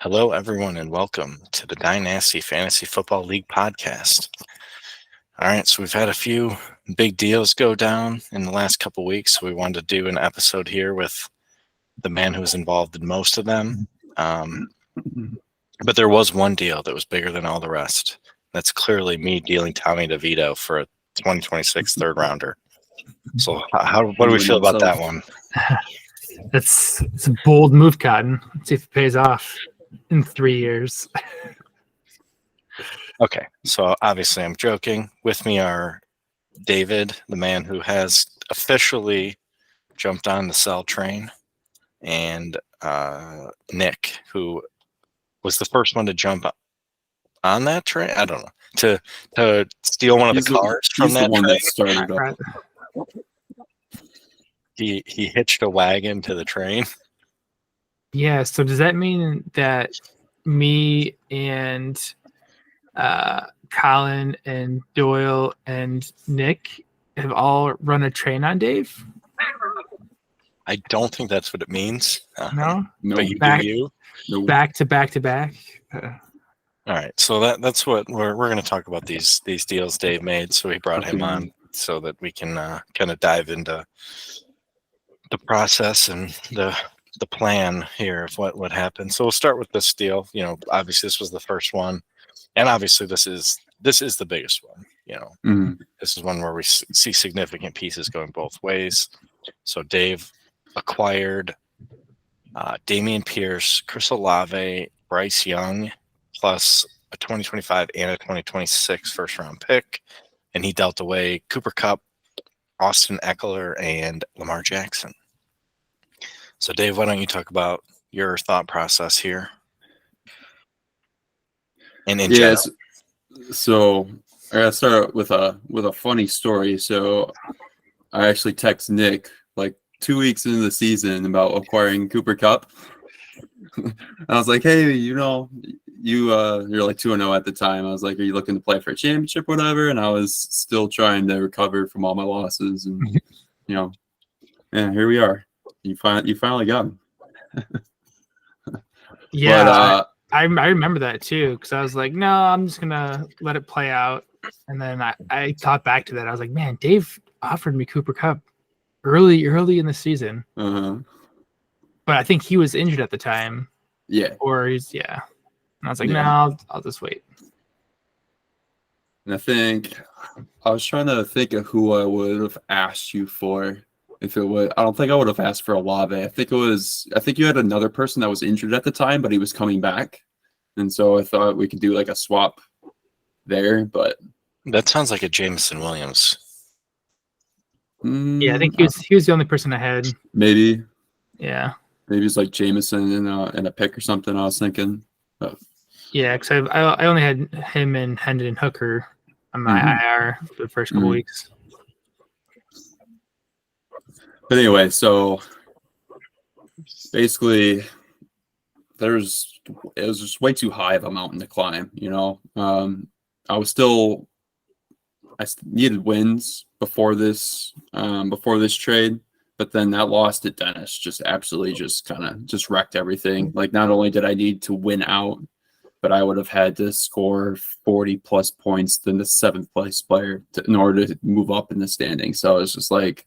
Hello, everyone, and welcome to the Dynasty Fantasy Football League podcast. All right, so we've had a few big deals go down in the last couple weeks. So we wanted to do an episode here with the man who was involved in most of them. But there was one deal that was bigger than all the rest. That's clearly me dealing Tommy DeVito for a 2026 third rounder. So what do we feel about that one? It's a bold move, Cotton. Let's see if it pays off in 3 years. Okay, so obviously I'm joking. With me are David, the man who has officially jumped on the sell train, and Nick, who was the first one to jump on that train. I don't know, to steal one of the cars from that one train. that started up. He hitched a wagon to the train. Yeah, so does that mean that me and Colin and Doyle and Nick have all run a train on Dave? I don't think that's what it means. No? But you Back- do you. No. Back to back to back? All right, so that's what we're going to talk about, these deals Dave made. So we brought him on so that we can kind of dive into the process and the plan here of what happened. So we'll start with this deal. You know, obviously this was the first one, and obviously this is the biggest one. You know, This is one where we see significant pieces going both ways. So Dave acquired Damian Pierce, Chris Olave, Bryce Young, plus a 2025 and a 2026 first round pick, and he dealt away Cooper Kupp, Austin Eckler, and Lamar Jackson. So Dave, why don't you talk about your thought process here? And in general. So I gotta start with a funny story. So I actually text Nick like 2 weeks into the season about acquiring Cooper Kupp. I was like, hey, you're like 2-0 at the time. I was like, are you looking to play for a championship or whatever? And I was still trying to recover from all my losses, and here we are. You finally got him. Yeah, But, I remember that too, because I was like, no, I'm just gonna let it play out. And then I thought back to that. I was like, man, Dave offered me Cooper Kupp early in the season. but I think he was injured at the time. yeah. And I was like, Yeah. no, I'll just wait. And I think I was trying to think of who I would have asked you for if it would. I don't think I would have asked for Olave. I think you had another person that was injured at the time, but he was coming back. And so I thought we could do like a swap there, but That sounds like a Jameson Williams. Yeah, I think he was the only person I had. maybe Yeah. it's like Jameson and a pick or something. I was thinking. Yeah, because I only had him and Hendon Hooker on my IR for the first couple weeks. But anyway, so basically, it was just way too high of a mountain to climb. I needed wins before this trade, but then that loss to Dennis just absolutely just wrecked everything. Like, not only did I need to win out, but I would have had to score 40 plus points than the 7th place player in order to move up in the standing. So it's just like,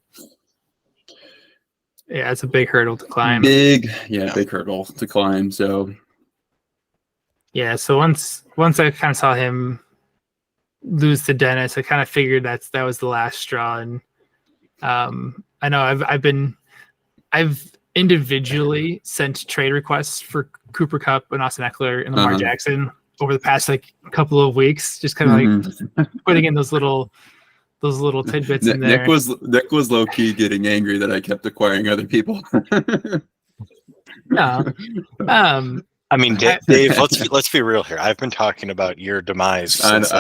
yeah, it's a big hurdle to climb. Big hurdle to climb. So yeah, so once I kind of saw him lose to Dennis, I kind of figured that was the last straw. And I know I've individually sent trade requests for Cooper Kupp and Austin Eckler and Lamar Jackson over the past couple of weeks, just kind of like putting in those little tidbits in there. Nick was low key getting angry that I kept acquiring other people. No. I mean, Dave, let's be real here. I've been talking about your demise since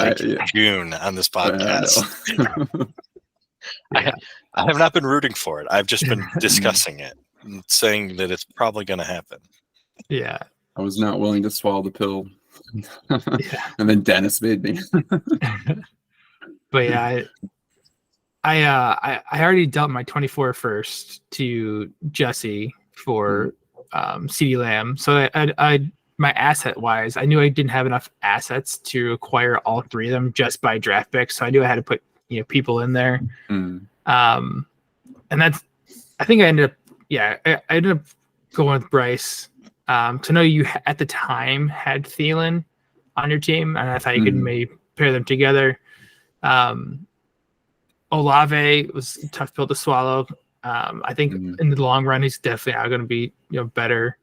June on this podcast. I have not been rooting for it. I've just been discussing it, and saying that it's probably going to happen. Yeah. I was not willing to swallow the pill. Yeah. And then Dennis made me. But yeah, I already dealt my 24 first to Jesse for CeeDee Lamb. So I my asset wise, I knew I didn't have enough assets to acquire all three of them just by draft picks. So I knew I had to put people in there. Mm. And that's, I think I ended up, I ended up going with Bryce. To know you at the time had Thielen on your team, and I thought you could maybe pair them together. Olave was a tough pill to swallow. I think in the long run, he's definitely going to be better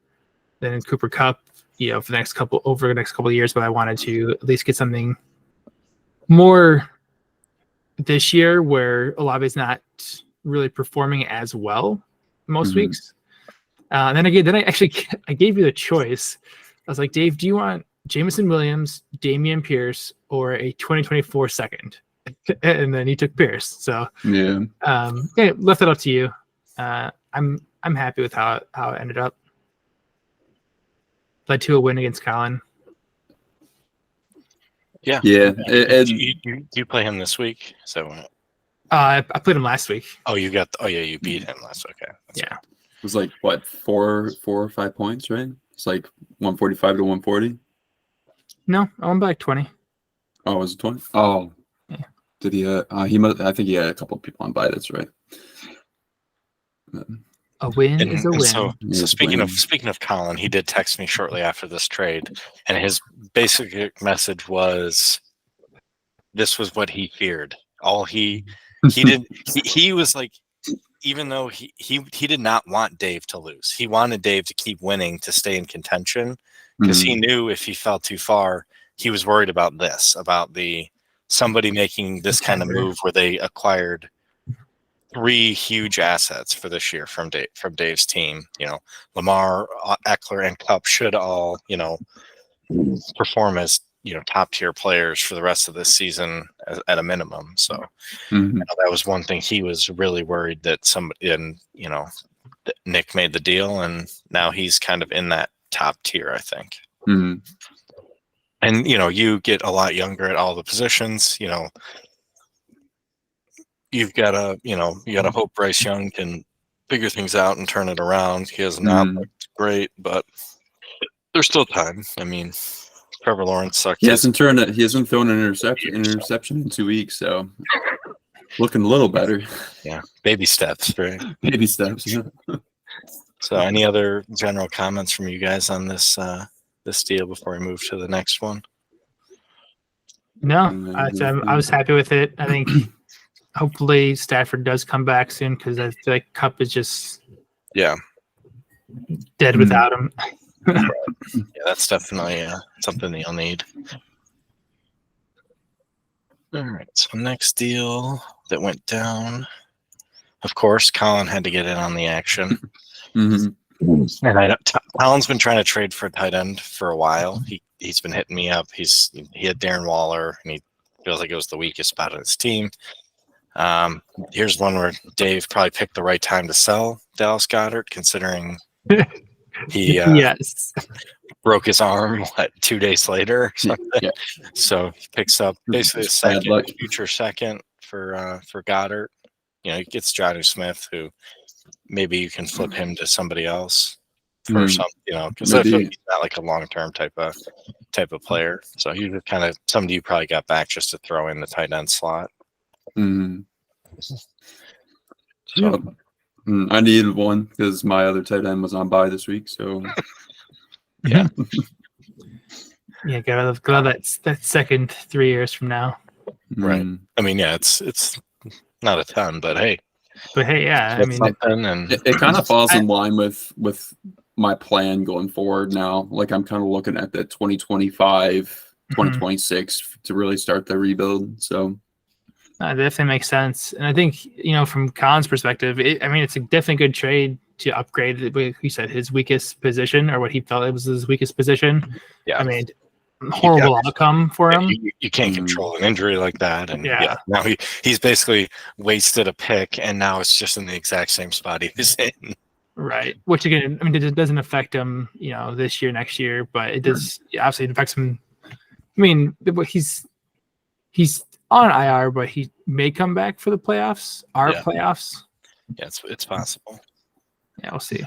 than Cooper Kupp, for the next couple of years. But I wanted to at least get something more this year where Olave's not really performing as well most weeks. And then I gave you the choice. I was like, Dave, do you want Jameson Williams, Damian Pierce, or a 2024 second? And then he took Pierce. So left it up to you. I'm happy with how it ended up. Led to a win against Colin. Yeah. You play him this week? So I played him last week. Oh, you beat him last week. Okay. That's right. It was like what, 4 or 5 points, right? It's like 145 to 140. No, I won by like 20. Oh, was it 20? Oh, yeah. Did he? He must. I think he had a couple of people on by. That's right. A win is a win. So speaking of Colin, he did text me shortly after this trade, and his basic message was, "This was what he feared. All he did. He was like." Even though he did not want Dave to lose, he wanted Dave to keep winning to stay in contention, because he knew if he fell too far, he was worried about somebody making this kind of move where they acquired 3 huge assets for this year from Dave's team. Lamar, Eckler, and Kupp should all perform as top tier players for the rest of this season at a minimum. So that was one thing he was really worried that Nick made the deal, and now he's kind of in that top tier, I think. And you get a lot younger at all the positions. You've got to hope Bryce Young can figure things out and turn it around. He has not looked great, but there's still time. I mean, Trevor Lawrence sucked. He hasn't thrown an interception in 2 weeks, so looking a little better. Yeah, baby steps, right? Baby steps. Yeah. So, any other general comments from you guys on this deal before we move to the next one? No, I was happy with it. I think hopefully Stafford does come back soon, because I feel like Kupp is just dead without him. Yeah, that's definitely something that you'll need. All right, so next deal that went down, of course, Colin had to get in on the action. And Colin's been trying to trade for a tight end for a while. He's been hitting me up. He had Darren Waller, and he feels like it was the weakest spot on his team. Here's one where Dave probably picked the right time to sell Dallas Goedert, considering he broke his arm 2 days later or something. Yeah. So he picks up basically a future second for Goddard. He gets Jonnu Smith, who maybe you can flip him to somebody else for some, because I feel like he's not like a long-term type of player. So he's just kind of somebody you probably got back just to throw in the tight end slot. So I needed one because my other tight end was on bye this week. So yeah, gotta love that second 3 years from now. Right. I mean, it's not a ton, but hey. Yeah, I mean, it kind of falls in line with my plan going forward now. Like, I'm kind of looking at the 2025, 2026 to really start the rebuild. So that definitely makes sense. And I think, from Colin's perspective, it's a definitely good trade to upgrade, like you said, his weakest position, or what he felt it was his weakest position. Yeah. I mean, horrible outcome for him. You can't control an injury like that. And now he's basically wasted a pick, and now it's just in the exact same spot he was in. Right. Which, again, it doesn't affect him, this year, next year, but it does, obviously it affects him. I mean, he's on IR, but he may come back for the playoffs. Playoffs. Yeah, it's possible. Yeah, we'll see.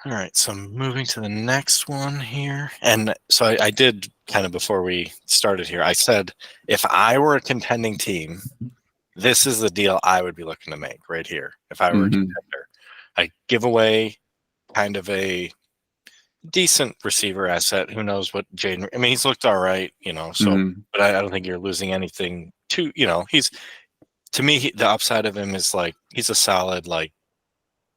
All right, so moving to the next one here. And so I did kind of before we started here, I said if I were a contending team, this is the deal I would be looking to make right here. If I were a contender, I give away kind of a decent receiver asset. Who knows what Jaden? I mean, he's looked all right, So, but I don't think you're losing anything. He's to me the upside of him is like he's a solid like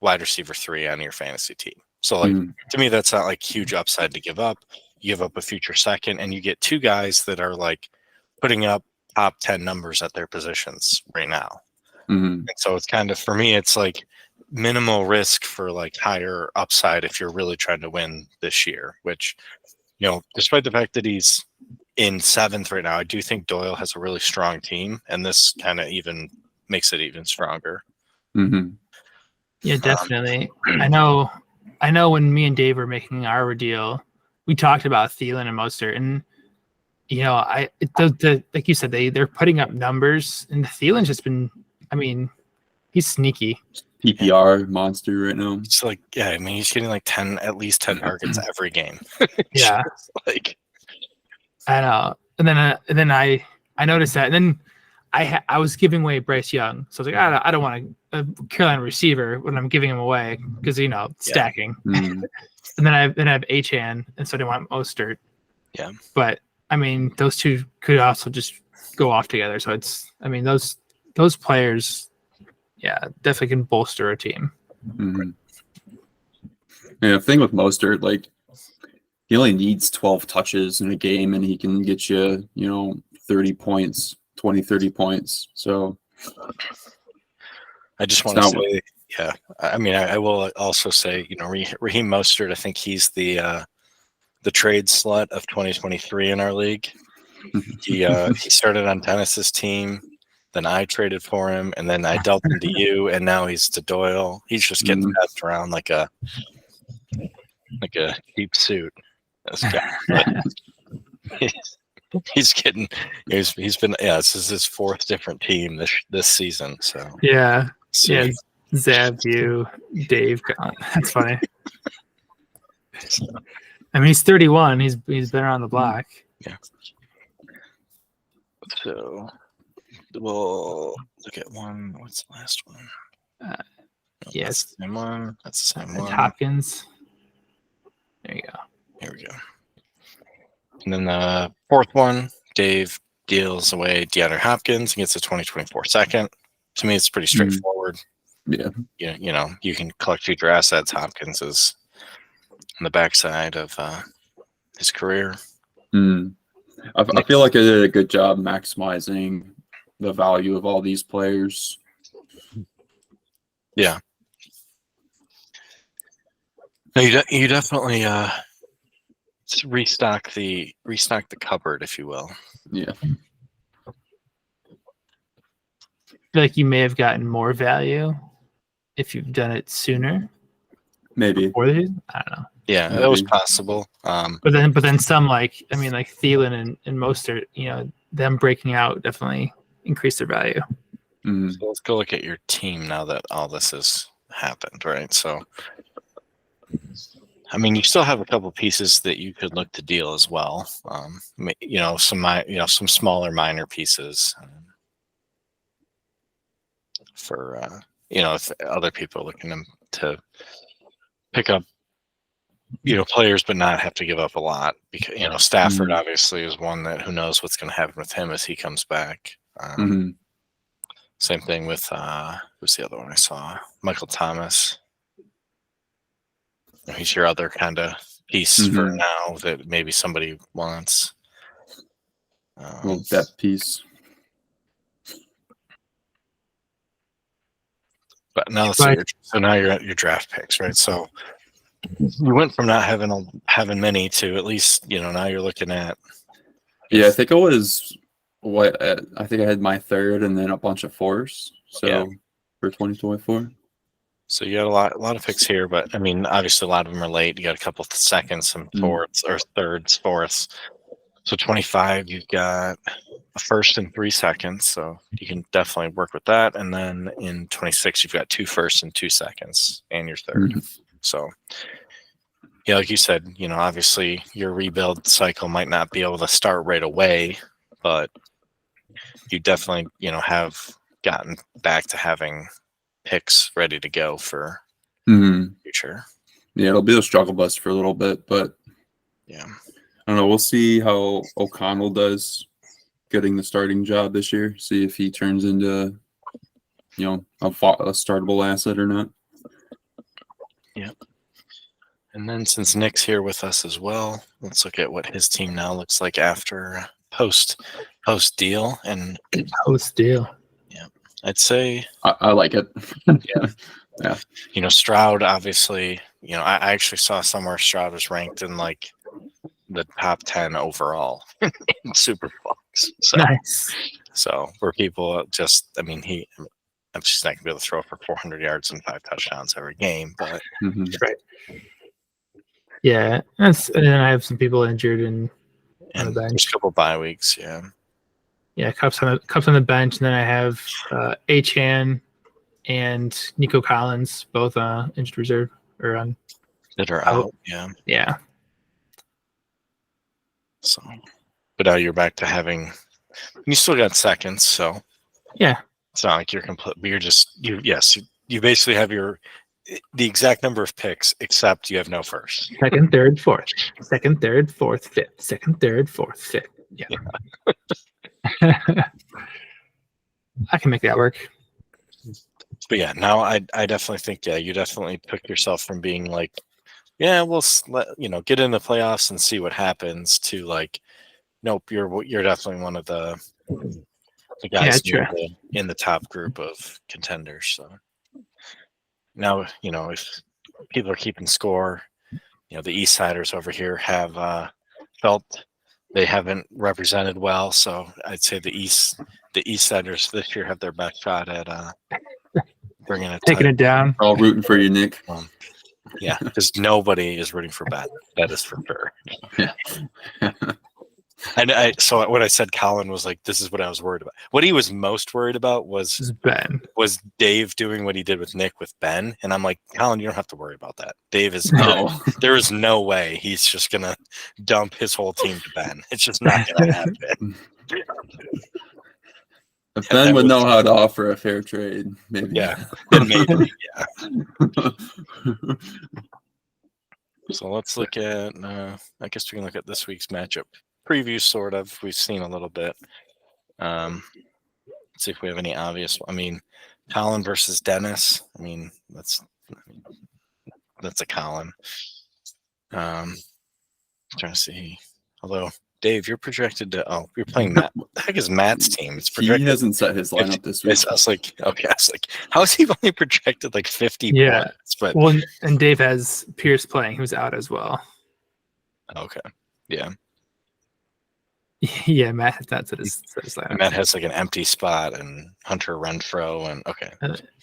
wide receiver 3 on your fantasy team. So like to me, that's not like huge upside to give up. You give up a future second, and you get 2 guys that are like putting up top 10 numbers at their positions right now. And so it's kind of for me, it's like minimal risk for like higher upside if you're really trying to win this year. Which, despite the fact that he's in 7th right now, I do think Doyle has a really strong team, and this kind of even makes it even stronger. Yeah, definitely. I know when me and Dave were making our deal, we talked about Thielen and Mostert, and like you said, they're putting up numbers, and Thielen's just been, I mean, he's sneaky. PPR monster right now. It's like, yeah, I mean, he's getting like at least 10 targets every game. Yeah, like I know. And then I noticed that, and then I was giving away Bryce Young, so I was like, I don't want a Carolina receiver when I'm giving him away because stacking. And then I have Achane, and so I didn't want Mostert. Yeah, but I mean, those two could also just go off together. So those players, yeah, definitely can bolster a team. Yeah, the thing with Mostert, like he only needs 12 touches in a game, and he can get you, 30 points. 20, 30 points. So I just want to say, yeah, I mean, I will also say, Raheem Mostert, I think he's the trade slut of 2023 in our league. He started on Dennis's team, then I traded for him, and then I dealt him to you, and now he's to Doyle. He's just getting passed around like a cheap suit. He's been this is his 4th different team this season. So yeah, Zab, you, Dave, that's funny. I mean, he's 31. He's been around the block. Yeah. So we'll look at one. What's the last one? Yes, that's the same one. That's the same one. Hopkins. There you go. Here we go. And then the 4th one, Dave deals away DeAndre Hopkins and gets a 2024 second. To me, it's pretty straightforward. Yeah. You can collect future assets. Hopkins is on the backside of his career. I feel like I did a good job maximizing the value of all these players. Yeah. No, you definitely restock the cupboard, if you will. Yeah. I feel like you may have gotten more value if you've done it sooner. Maybe. I don't know. Yeah, that was possible. But then some like Thielen and Mostert, them breaking out definitely increased their value. So let's go look at your team now that all this has happened, right? So I mean, you still have a couple pieces that you could look to deal as well. Some smaller minor pieces for if other people are looking to pick up players but not have to give up a lot, because Stafford obviously is one that who knows what's going to happen with him as he comes back. Same thing with who's the other one I saw? Michael Thomas. He's your other kind of piece for now that maybe somebody wants. Little depth piece. But now now you're at your draft picks, right? So you went from not having many to at least now you're looking at. Yeah, I think it was I think I had my 3rd and then a bunch of 4s. So for 2024. So you got a lot of picks here, but I mean, obviously a lot of them are late. You got a couple of seconds, some 4ths or 3rds, 4ths. So 25, you've got a 1st and 3 seconds, so you can definitely work with that. And then in 26, you've got 2 1sts and 2 seconds, and your 3rd. So Yeah, like you said, obviously your rebuild cycle might not be able to start right away, but you definitely, have gotten back to having picks ready to go for Mhm. future. Yeah, it'll be a struggle bus for a little bit, but Yeah. I don't know. We'll see how O'Connell does getting the starting job this year. See if he turns into, a startable asset or not. And then since Nick's here with us as well, let's look at what his team now looks like after post deal. And Post deal. I'd say, I like it. Stroud, obviously, I actually saw somewhere Stroud was ranked in like the top 10 overall in Superflex. So where people just, I'm just not gonna be able to throw for 400 yards and 5 touchdowns every game, but Mhm. Right. Yeah, and then I have some people injured on the and bench. there's a couple bye weeks. Yeah, Cup's on the bench, and then I have Achan and Nico Collins, both injured reserve or on. That are Oh. out. Yeah, So, but now you're back to having. You still got seconds, so yeah, it's not like you're complete. You're just you basically have the exact number of picks, except you have no first. second, third, fourth, second, third, fourth, fifth, second, third, fourth, fifth. Yeah. I can make that work. But yeah, now I definitely think you definitely took yourself from being like, we'll get in the playoffs and see what happens to like, nope, you're definitely one of the guys in the top group of contenders. So now if people are keeping score, the East Siders over here have felt they haven't represented well. So I'd say the East Siders this year have their best shot at bringing it, taking it down. We're all rooting for you, Nick. Yeah, because nobody is rooting for Ben. That is for sure. Yeah. And so what I said, Colin was like, "This is what I was worried about." What he was most worried about This is Ben. was Dave doing what he did with Nick with Ben, and I'm like, Colin, you don't have to worry about that. Dave is No. there is no way he's just gonna dump his whole team to Ben. It's just not gonna happen. If Ben would know how to offer a fair trade, maybe. Yeah, then maybe. Yeah. So let's look at. I guess we can look at this week's matchup preview. Sort of. We've seen a little bit. Let's see if we have any obvious. Colin versus Dennis. That's a Colin. Trying to see. Although Dave, you're projected to. Oh, you're playing Matt. What the heck is Matt's team? It's projected. He hasn't set his lineup this week. I was like, how is he only projected like 50 Yeah. points? But Well, and Dave has Pierce playing, who's out as well. okay, yeah. Yeah, Matt has not set his lineup. And Matt has like an empty spot and Hunter Renfro and okay.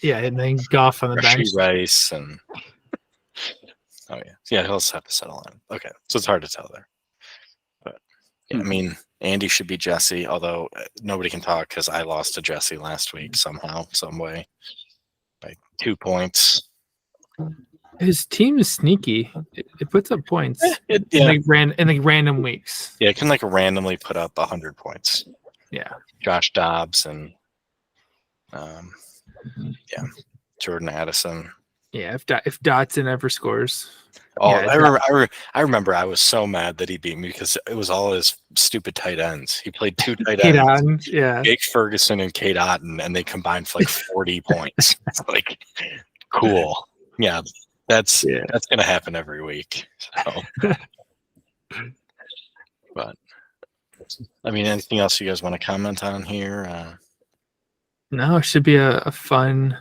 Yeah, and then Goff on the Rashee bench. Rice and oh yeah, he'll just have to settle in. Okay, so it's hard to tell there. But yeah, Andy should be Jesse, although nobody can talk because I lost to Jesse last week somehow, some way, by 2 points. His team is sneaky. It puts up points in random weeks. Yeah, it can like randomly put up 100 points. Yeah, Josh Dobbs and Jordan Addison. yeah. If Dotson ever scores, Oh, yeah, I remember I was so mad that he beat me because it was all his stupid tight ends. He played 2 tight Kate ends, Otten, yeah. Jake Ferguson and Kate Otten, and they combined for like 40 points. It's like, cool. Yeah, that's gonna happen every week. So. But anything else you guys want to comment on here? No, it should be a fun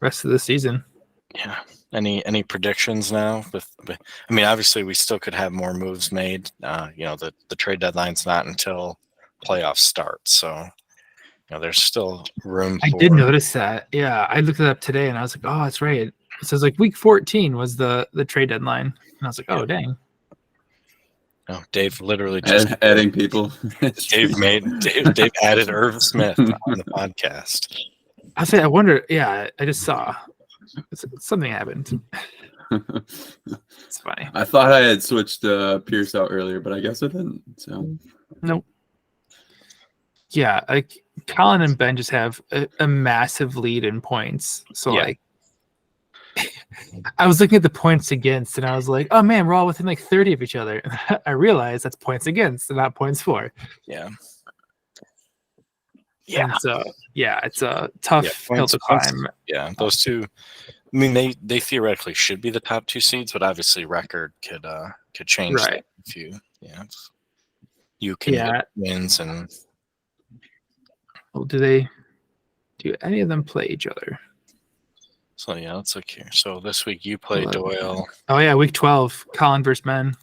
rest of the season. Yeah. Any predictions now? Obviously we still could have more moves made. The trade deadline's not until playoffs start, so there's still room. I did notice that. Yeah, I looked it up today, and I was like, "Oh, that's right." It says like week 14 was the trade deadline, and I was like, "Oh, dang." Oh, Dave literally just adding people. Dave added Irv Smith on the podcast. I wonder. Yeah, I just saw something happened. It's funny. I thought I had switched Pierce out earlier, but I guess I didn't. So Nope. Yeah, like Colin and Ben just have a massive lead in points. So Yeah. like, I was looking at the points against, and I was like, "Oh man, we're all within like 30 of each other." I realized that's points against, and not points for. Yeah. And so, yeah, it's a tough hill to climb. Yeah, those two. I mean, they theoretically should be the top two seeds, but obviously record could change Right. that if you can get wins and. Well, do any of them play each other? So yeah, let's look here. So this week you play Doyle. Oh yeah, week 12, Colin versus Ben.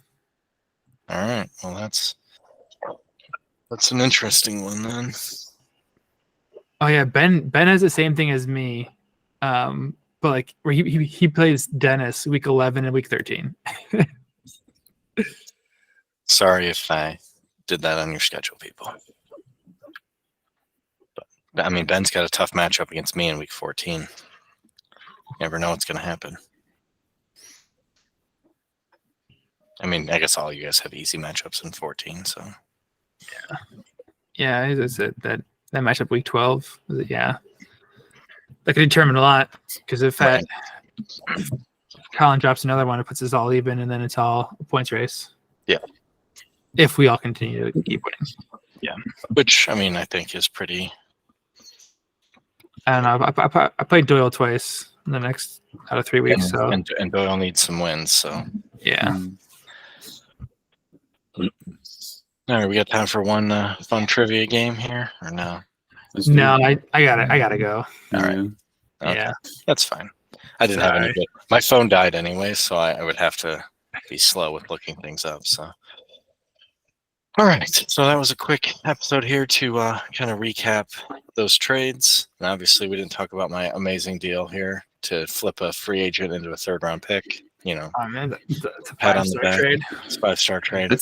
All right. Well, that's an interesting one then. Oh yeah, Ben has the same thing as me, but like where he plays Dennis week 11 and week 13. Sorry if I did that on your schedule, people. But I mean, Ben's got a tough matchup against me in week 14. Never know what's going to happen. I mean, I guess all you guys have easy matchups in 14, so. Yeah, that's it. That matchup week 12. Yeah, that could determine a lot because if Colin drops another one, it puts us all even, and then it's all a points race. Yeah. If we all continue to keep winning. Yeah, which I mean, I think is pretty. I don't know. I played Doyle twice in the next out of 3 weeks. And Doyle needs some wins, so. Yeah. All right, we got time for one fun trivia game here, or no? No, I gotta go. All right. Okay. Yeah, That's fine. I didn't have any. My phone died anyway, so I would have to be slow with looking things up. So, all right. So that was a quick episode here to kind of recap those trades. And obviously, we didn't talk about my amazing deal here to flip a free agent into a 3rd-round pick. You know, oh man, that's a pat on the 5-star back. trade. It's a 5-star trade.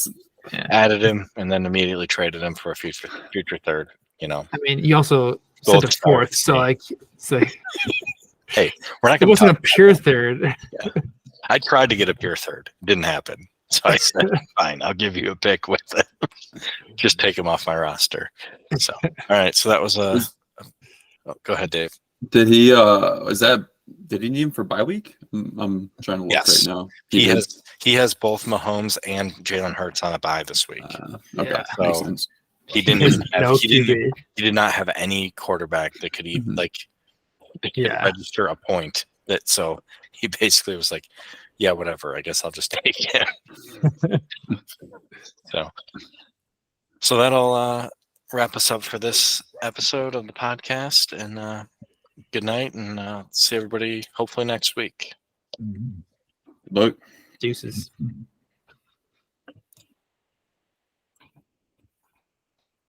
Yeah. Added him and then immediately traded him for a future 3rd. You know, I mean, you also Gold sent a star. 4th, so like, hey, we're not it going to wasn't a pure 3rd. I tried to get a pure 3rd. Didn't happen. So I said, fine, I'll give you a pick with it. Just take him off my roster. So, all right. So that was go ahead, Dave. Did he did he need him for bye week? I'm trying to look right now. He has both Mahomes and Jalen Hurts on a bye this week. Okay, Yeah. makes So sense. he didn't There's even have, no he QB. did not have any quarterback that could even that could register a point. That so he basically was like, yeah, whatever. I guess I'll just take it. So that'll wrap us up for this episode of the podcast. And good night, and see everybody hopefully next week. Look. Deuces.